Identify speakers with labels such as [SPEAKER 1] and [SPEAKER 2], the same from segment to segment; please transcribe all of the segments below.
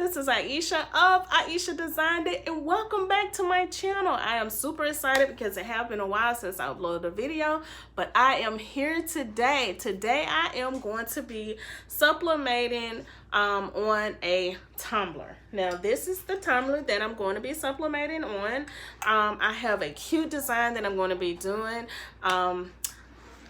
[SPEAKER 1] This is Ieasha of Ieasha Designed It, and welcome back to my channel. I am super excited because it has been a while since I uploaded a video, but I am here today. Today I am going to be sublimating on a tumbler. Now this is the tumbler that I'm going to be sublimating on. I have a cute design that I'm going to be doing.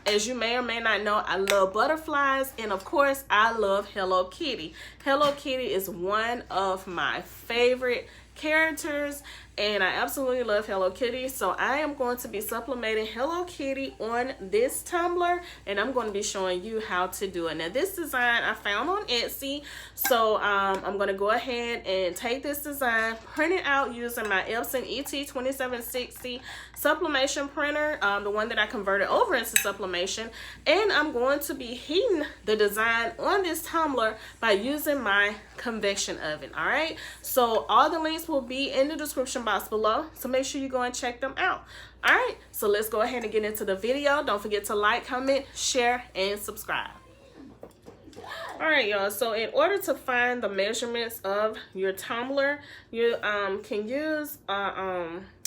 [SPEAKER 1] As you may or may not know, I love butterflies, and of course, I love Hello Kitty. Hello Kitty is one of my favorite characters, and I absolutely love Hello Kitty. So I am going to be sublimating Hello Kitty on this tumbler, and I'm going to be showing you how to do it. Now this design I found on Etsy, so I'm going to go ahead and take this design, print it out using my Epson ET2760 sublimation printer, the one that I converted over into sublimation, and I'm going to be heating the design on this tumbler by using my convection oven. All right, so all the links will be in the description box below, so make sure you go and check them out. All right, so let's go ahead and get into the video. Don't forget to like, comment, share, and subscribe. All right, y'all, so in order to find the measurements of your tumbler, you can use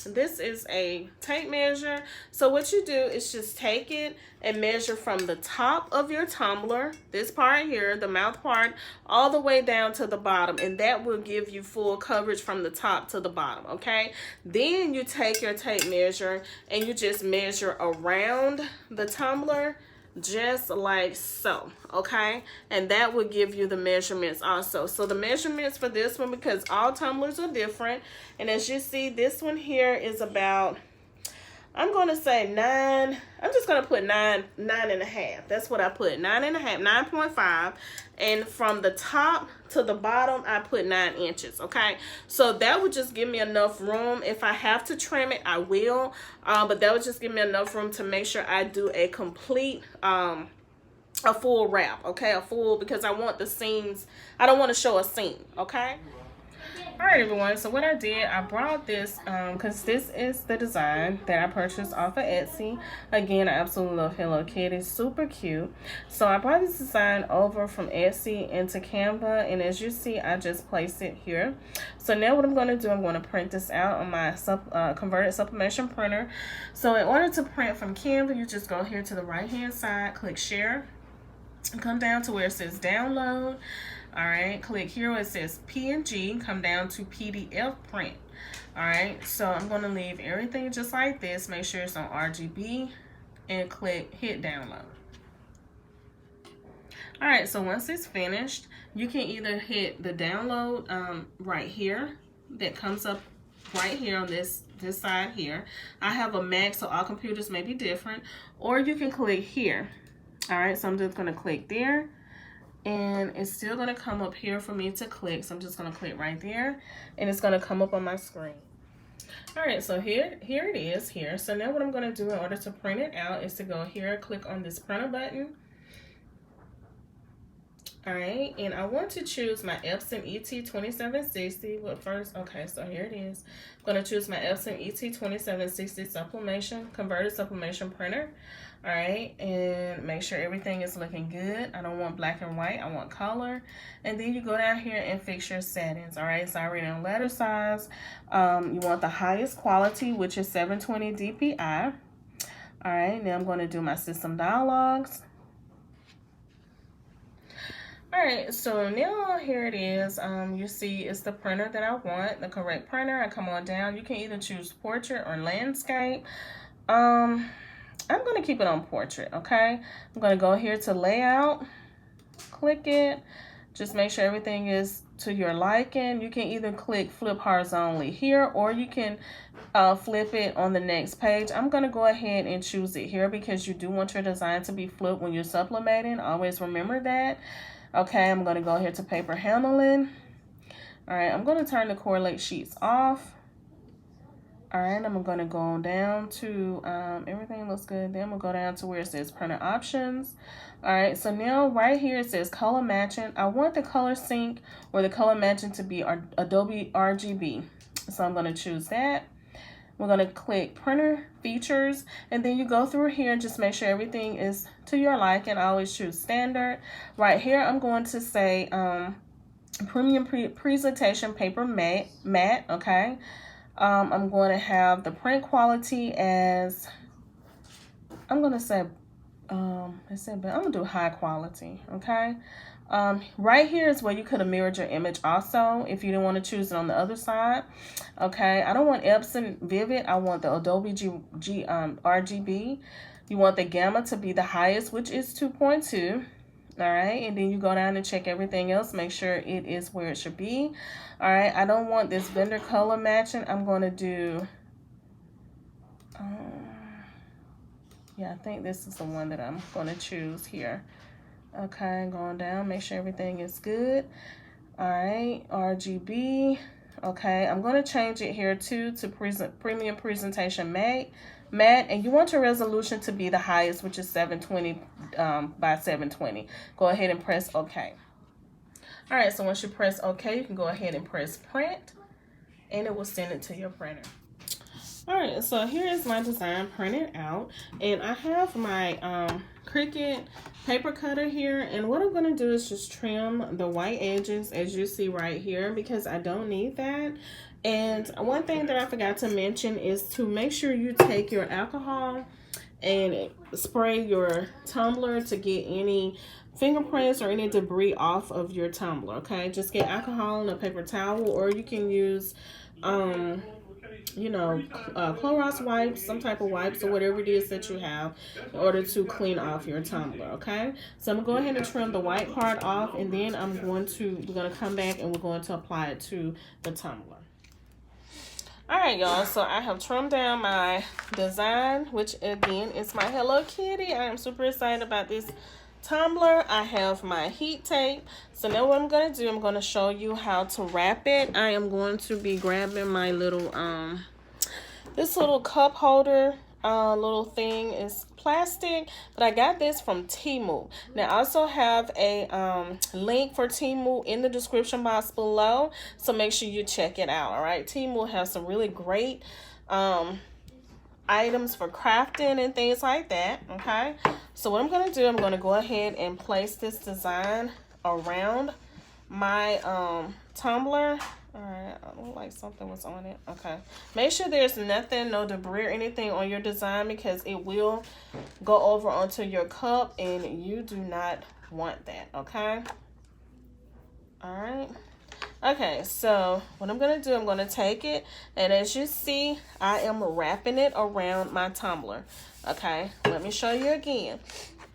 [SPEAKER 1] this is a tape measure. So what you do is just take it and measure from the top of your tumbler, this part here, the mouth part, all the way down to the bottom, and that will give you full coverage from the top to the bottom. Okay, then you take your tape measure and you just measure around the tumbler, just like so. Okay, and that will give you the measurements also. So the measurements for this one, because all tumblers are different, and as you see, this one here is about, I'm going to say 9, I'm just going to put 9.5. That's what I put, 9.5, 9.5. And from the top to the bottom, I put 9 inches, okay? So that would just give me enough room. If I have to trim it, I will. But that would just give me enough room to make sure I do a complete, a full wrap, okay? A full, because I want the seams, I don't want to show a seam, okay? All right, everyone, so what I did, I brought this because this is the design that I purchased off of Etsy. Again, I absolutely love Hello Kitty, super cute. So I brought this design over from Etsy into Canva, and as you see, I just placed it here. So now what I'm going to do, I'm going to print this out on my converted sublimation printer. So in order to print from Canva, you just go here to the right hand side, click share, and come down to where it says download. All right, click here where it says PNG, come down to PDF print. All right, so I'm going to leave everything just like this, make sure it's on RGB, and click hit download. All right, so once it's finished, you can either hit the download right here, that comes up right here on this side here. I have a Mac, so all computers may be different, or you can click here. All right, so I'm just going to click there, and it's still going to come up here for me to click. So I'm just going to click right there, and it's going to come up on my screen. All right, so here it is here. So now what I'm going to do in order to print it out is to go here, click on this printer button. All right, and I want to choose my Epson ET2760. But first, okay, so here it is. I'm going to choose my Epson ET2760 sublimation, converted sublimation printer. All right, and make sure everything is looking good. I don't want black and white, I want color. And then you go down here and fix your settings. All right, so I read in letter size. You want the highest quality, which is 720 DPI. All right, now I'm going to do my system dialogues. All right, so now here it is. You see it's the printer that I want, the correct printer. I come on down. You can either choose portrait or landscape. I'm going to keep it on portrait, okay? I'm going to go here to layout, click it. Just make sure everything is to your liking. You can either click flip horizontally here, or you can flip it on the next page. I'm going to go ahead and choose it here because you do want your design to be flipped when you're sublimating. Always remember that. Okay, I'm going to go here to paper handling. All right, I'm going to turn the correlate sheets off. All right, I'm going to go on down to, everything looks good. Then we'll go down to where it says printer options. All right, so now right here it says color matching. I want the color sync or the color matching to be Adobe RGB. So I'm going to choose that. We're going to click printer features, and then you go through here and just make sure everything is to your liking. I always choose standard. Right here, I'm going to say premium presentation paper matte, okay? I'm going to have the print quality as, I'm going to say, but I'm going to do high quality, okay? Right here is where you could have mirrored your image also if you didn't want to choose it on the other side, okay? I don't want Epson Vivid. I want the Adobe RGB. You want the gamma to be the highest, which is 2.2. All right, and then you go down and check everything else, make sure it is where it should be. All right, I don't want this vendor color matching. I'm going to do, yeah, I think this is the one that I'm going to choose here. Okay, going down, make sure everything is good. All right, RGB. Okay, I'm going to change it here too to premium presentation matte, and you want your resolution to be the highest, which is 720 by 720. Go ahead and press OK. All right, so once you press OK, you can go ahead and press print, and it will send it to your printer. All right, so here is my design printed out, and I have my Cricut paper cutter here, and what I'm going to do is just trim the white edges as you see right here, because I don't need that. And one thing that I forgot to mention is to make sure you take your alcohol and spray your tumbler to get any fingerprints or any debris off of your tumbler, okay? Just get alcohol and a paper towel, or you can use you know, Clorox wipes, some type of wipes, or whatever it is that you have in order to clean off your tumbler, okay? So I'm going to go ahead and trim the white part off, and then we're going to come back and we're going to apply it to the tumbler. All right, y'all, so I have trimmed down my design, which again is my Hello Kitty. I am super excited about this tumbler. I have my heat tape. So now what I'm going to do, I'm going to show you how to wrap it. I am going to be grabbing my little, this little cup holder little thing is plastic, but I got this from Temu. Now I also have a link for Temu in the description box below, so make sure you check it out. All right, Temu has some really great items for crafting and things like that. Okay, so what I'm going to do, I'm going to go ahead and place this design around my tumbler. All right, I look like something was on it. Okay, make sure there's nothing, no debris or anything on your design, because it will go over onto your cup and you do not want that. Okay, all right. Okay, so what I'm going to do, I'm going to take it, and as you see, I am wrapping it around my tumbler. Okay, let me show you again.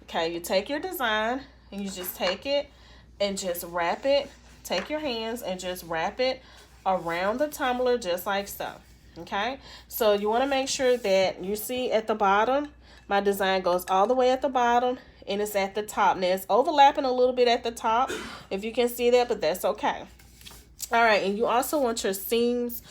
[SPEAKER 1] Okay, you take your design and you just take it and just wrap it. Take your hands and just wrap it around the tumbler just like so. Okay, so you want to make sure that you see at the bottom, my design goes all the way at the bottom and it's at the top. Now it's overlapping a little bit at the top, if you can see that, but that's okay. All right, and you also want your seams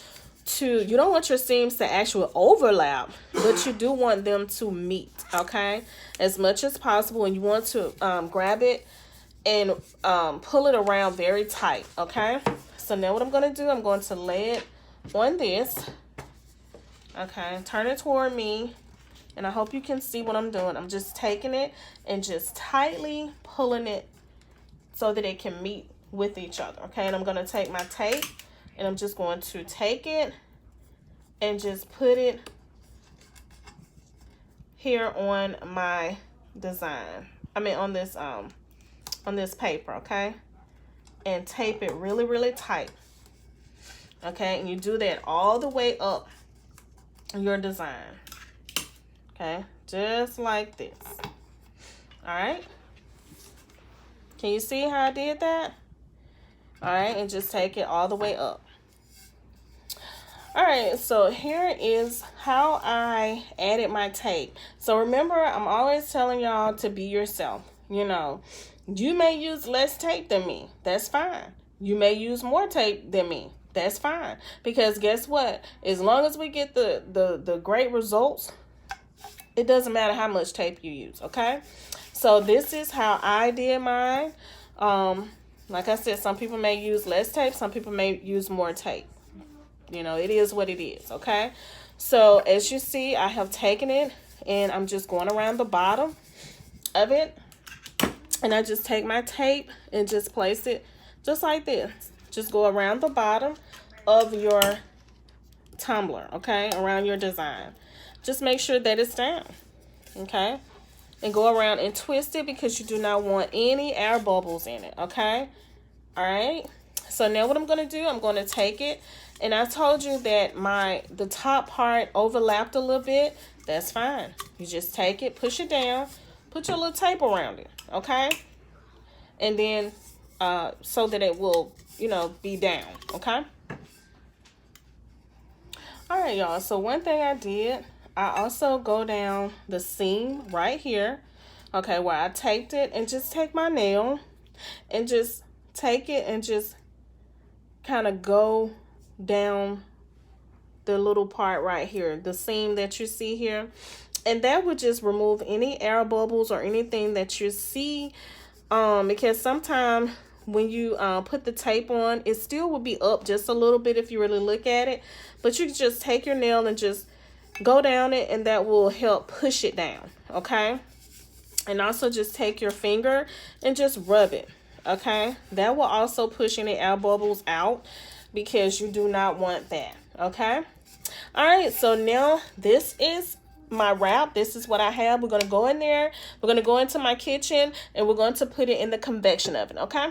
[SPEAKER 1] to, you don't want your seams to actually overlap, but you do want them to meet, okay, as much as possible. And you want to grab it and pull it around very tight. Okay, so now what I'm going to do, I'm going to lay it on this. Okay, turn it toward me, and I hope you can see what I'm doing. I'm just taking it and just tightly pulling it so that it can meet with each other. Okay, and I'm going to take my tape and I'm just going to take it and just put it here on my design. I mean on this paper, okay? And tape it really, really tight. Okay, and you do that all the way up your design. Okay, just like this. All right. Can you see how I did that? All right, and just take it all the way up. All right, so here is how I added my tape. So remember, I'm always telling y'all to be yourself. You know, you may use less tape than me. That's fine. You may use more tape than me. That's fine. Because guess what? As long as we get the great results, it doesn't matter how much tape you use, okay? So this is how I did mine. Like I said, some people may use less tape. Some people may use more tape. You know, it is what it is, okay? So as you see, I have taken it and I'm just going around the bottom of it. And I just take my tape and just place it just like this. Just go around the bottom of your tumbler, okay, around your design. Just make sure that it's down, okay, and go around and twist it because you do not want any air bubbles in it, okay. All right, so now what I'm going to do, I'm going to take it, and I told you that the top part overlapped a little bit. That's fine. You just take it, push it down, put your little tape around it, okay, and then so that it will, you know, be down, okay. All right, y'all, so one thing I did, I also go down the seam right here, okay, where I taped it, and just take my nail and just take it and just kind of go down the little part right here, the seam that you see here, and that would just remove any air bubbles or anything that you see, because sometimes when you put the tape on, it still will be up just a little bit if you really look at it, but you can just take your nail and just go down it, and that will help push it down, okay. And also just take your finger and just rub it, okay. That will also push any air bubbles out because you do not want that, okay. All right, so now this is my wrap. This is what I have. We're going to go in there, we're going to go into my kitchen, and we're going to put it in the convection oven, okay.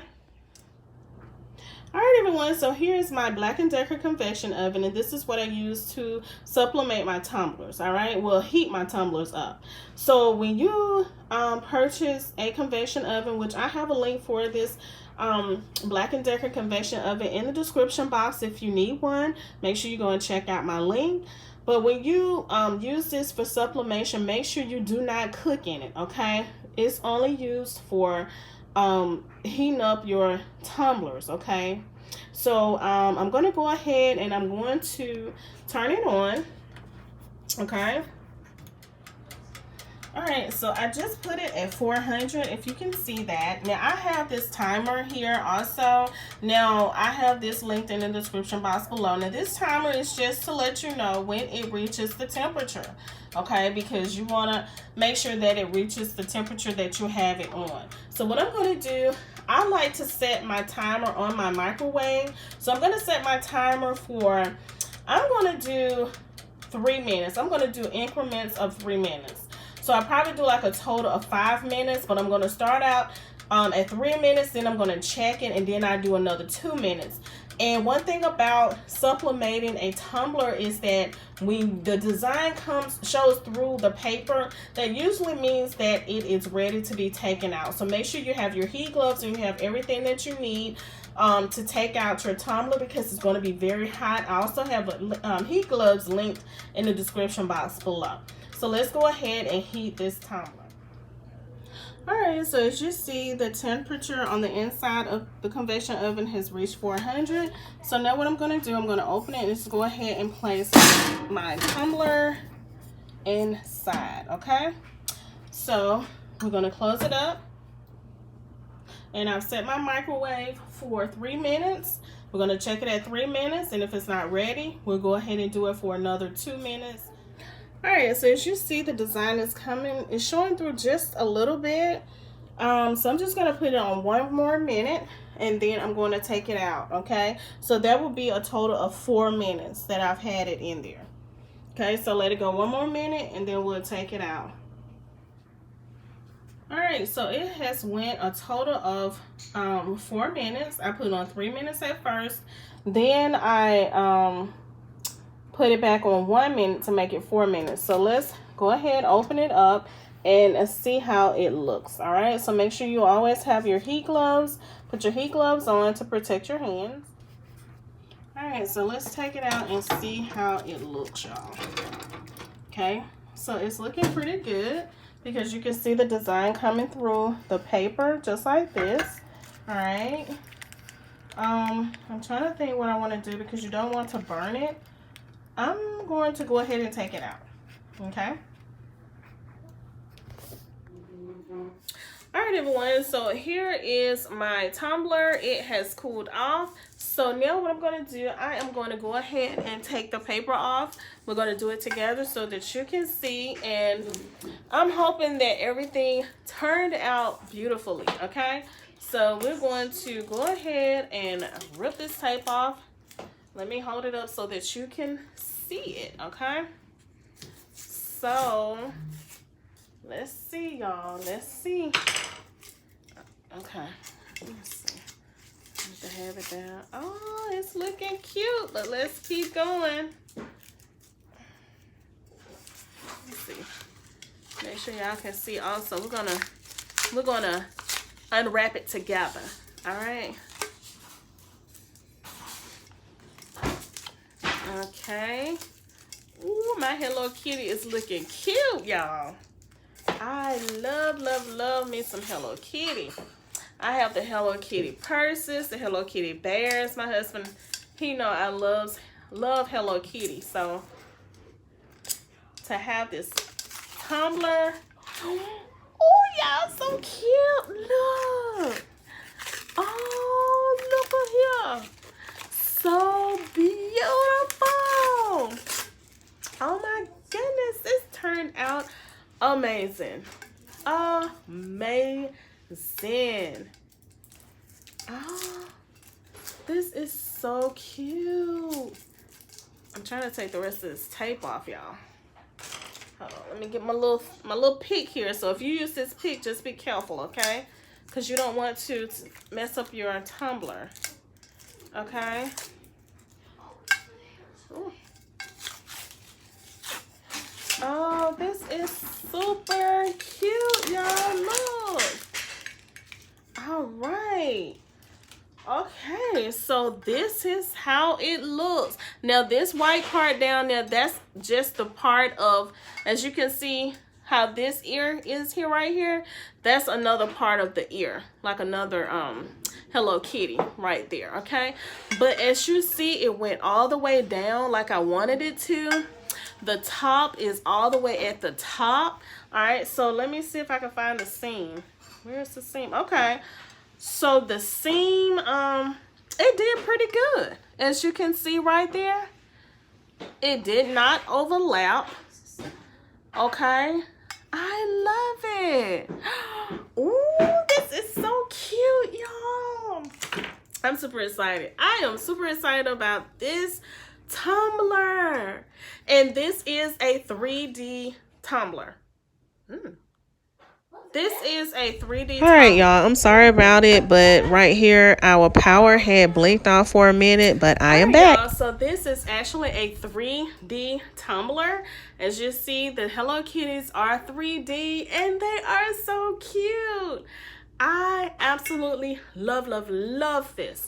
[SPEAKER 1] All right, everyone, so here's my Black & Decker convection oven, and this is what I use to sublimate my tumblers, all right? Well, heat my tumblers up. So when you purchase a convection oven, which I have a link for this Black & Decker convection oven in the description box if you need one, make sure you go and check out my link. But when you use this for sublimation, make sure you do not cook in it, okay? It's only used for heating up your tumblers, okay. So I'm going to go ahead and I'm going to turn it on, okay. All right, so I just put it at 400, if you can see that. Now I have this timer here also. Now I have this linked in the description box below. Now this timer is just to let you know when it reaches the temperature, okay, because you want to make sure that it reaches the temperature that you have it on. So what I'm going to do, I like to set my timer on my microwave. So I'm going to set my timer for, I'm going to do 3 minutes. I'm going to do increments of 3 minutes. So I probably do like a total of 5 minutes, but I'm going to start out at 3 minutes, then I'm going to check it, and then I do another 2 minutes. And one thing about sublimating a tumbler is that when the design shows through the paper, that usually means that it is ready to be taken out. So make sure you have your heat gloves and you have everything that you need to take out your tumbler, because it's going to be very hot. I also have heat gloves linked in the description box below. So let's go ahead and heat this tumbler. Alright, so as you see, the temperature on the inside of the convection oven has reached 400. So now what I'm going to do, I'm going to open it and just go ahead and place my tumbler inside, okay? So we're going to close it up. And I've set my microwave for 3 minutes. We're going to check it at 3 minutes, and if it's not ready, we'll go ahead and do it for another 2 minutes. Alright, so as you see, the design is coming, it's showing through just a little bit. So I'm just going to put it on 1 more minute, and then I'm going to take it out, okay? So that will be a total of 4 minutes that I've had it in there. Okay, so let it go 1 more minute, and then we'll take it out. Alright, so it has went a total of 4 minutes. I put on 3 minutes at first, then I put it back on 1 minute to make it 4 minutes. So let's go ahead, open it up, and see how it looks. All right, so make sure you always have your heat gloves. Put your heat gloves on to protect your hands. All right, so let's take it out and see how it looks, y'all. Okay, so it's looking pretty good because you can see the design coming through the paper just like this. All right, I'm trying to think what I want to do because you don't want to burn it. I'm going to go ahead and take it out, okay? All right, everyone, so here is my tumbler. It has cooled off. So now what I'm going to do, I am going to go ahead and take the paper off. We're going to do it together so that you can see, and I'm hoping that everything turned out beautifully, okay? So we're going to go ahead and rip this tape off. Let me hold it up so that you can see it, okay? So let's see, y'all. Let's see. Okay. Let's see. I have to have it down. Oh, it's looking cute, but let's keep going. Let's see. Make sure y'all can see also. We're gonna unwrap it together. All right. Okay. Ooh, my Hello Kitty is looking cute, y'all. I love me some Hello Kitty. I have the Hello Kitty purses, the Hello Kitty bears. My husband, he know I love Hello Kitty. So to have this tumbler. Oh, y'all, so cute. Look. Oh, look at here. So beautiful. Oh my goodness, this turned out amazing. Amazing. Oh, this is so cute. I'm trying to take the rest of this tape off, y'all. Hold on, let me get my little pick here. So if you use this pick, just be careful, okay? Because you don't want to mess up your tumbler. Okay. Ooh. Oh, this is super cute, y'all. Look. All right. Okay, so this is how it looks. Now, this white part down there, that's just the part of, as you can see, how this ear is here, right here. That's another part of the ear, like another Hello Kitty right there, okay? But as you see, it went all the way down like I wanted it to. The top is all the way at the top. All right, so let me see if I can find the seam. Where's the seam? Okay, so the seam, it did pretty good. As you can see right there, it did not overlap. Okay, I love it. Ooh, this is so cute, y'all. I'm super excited. I am super excited about this tumbler. And this is a 3D tumbler. This is a 3D tumbler. All right, y'all. I'm sorry about it, but right here, our power had blinked off for a minute, but I am back. So this is actually a 3D tumbler. As you see, the Hello Kitties are 3D, and they are so cute. I absolutely love this.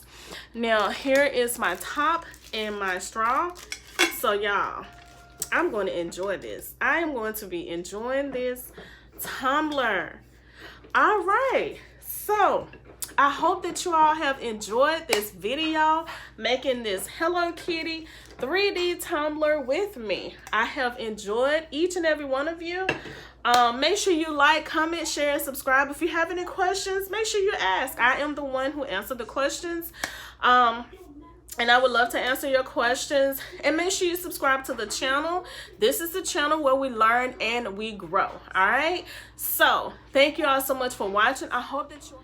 [SPEAKER 1] Now, here is my top and my straw. So, y'all, I'm going to enjoy this. I am going to be enjoying this tumbler. All right, so I hope that you all have enjoyed this video making this Hello Kitty 3D tumbler with me. I have enjoyed each and every one of you. Make sure you like, comment, share, and subscribe. If you have any questions, make sure you ask. I am the one who answered the questions. And I would love to answer your questions. And make sure you subscribe to the channel. This is the channel where we learn and we grow. All right. So thank you all so much for watching. I hope that you.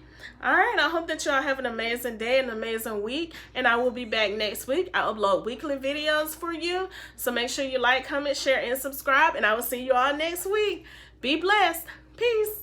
[SPEAKER 1] All right. I hope that y'all have an amazing day, an amazing week. And I will be back next week. I upload weekly videos for you. So make sure you like, comment, share, and subscribe. And I will see you all next week. Be blessed. Peace.